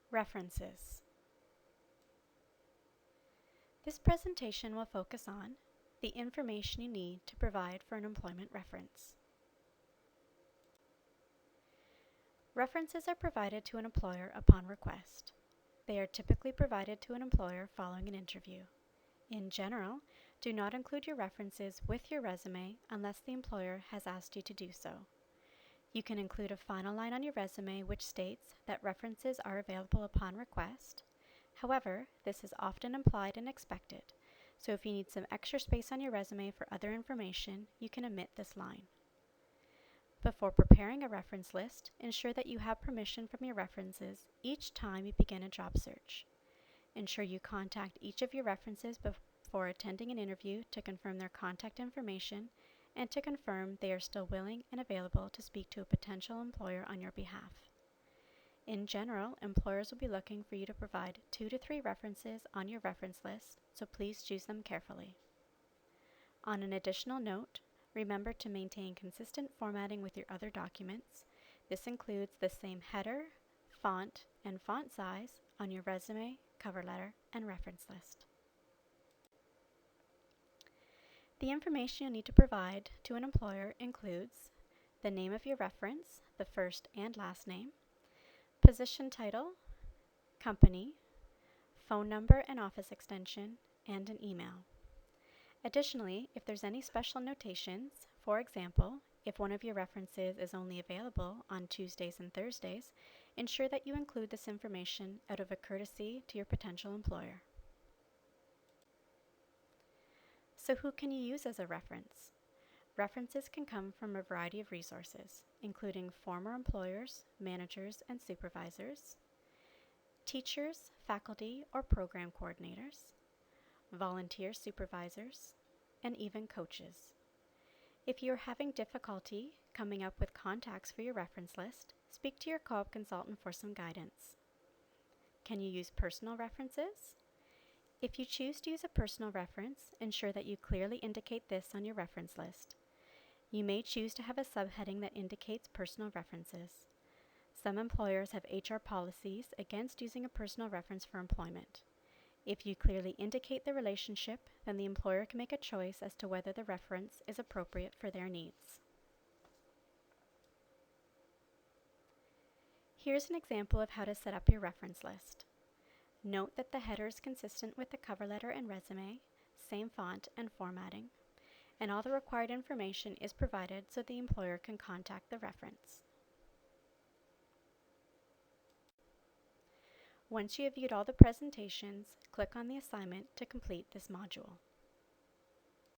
References. This presentation will focus on the information you need to provide for an employment reference. References are provided to an employer upon request. They are typically provided to an employer following an interview. In general, do not include your references with your resume unless the employer has asked you to do so. You can include a final line on your resume which states that references are available upon request. However, this is often implied and expected, so if you need some extra space on your resume for other information, you can omit this line. Before preparing a reference list, ensure that you have permission from your references each time you begin a job search. Ensure you contact each of your references before attending an interview to confirm their contact information and to confirm they are still willing and available to speak to a potential employer on your behalf. In general, employers will be looking for you to provide 2 to 3 references on your reference list, so please choose them carefully. On an additional note, remember to maintain consistent formatting with your other documents. This includes the same header, font, and font size on your resume, cover letter, and reference list. The information you'll need to provide to an employer includes the name of your reference, the first and last name, position title, company, phone number and office extension, and an email. Additionally, if there's any special notations, for example, if one of your references is only available on Tuesdays and Thursdays, ensure that you include this information out of a courtesy to your potential employer. So who can you use as a reference? References can come from a variety of resources, including former employers, managers, and supervisors, teachers, faculty, or program coordinators, volunteer supervisors, and even coaches. If you are having difficulty coming up with contacts for your reference list, speak to your co-op consultant for some guidance. Can you use personal references? If you choose to use a personal reference, ensure that you clearly indicate this on your reference list. You may choose to have a subheading that indicates personal references. Some employers have HR policies against using a personal reference for employment. If you clearly indicate the relationship, then the employer can make a choice as to whether the reference is appropriate for their needs. Here's an example of how to set up your reference list. Note that the header is consistent with the cover letter and resume, same font and formatting, and all the required information is provided so the employer can contact the reference. Once you have viewed all the presentations, click on the assignment to complete this module.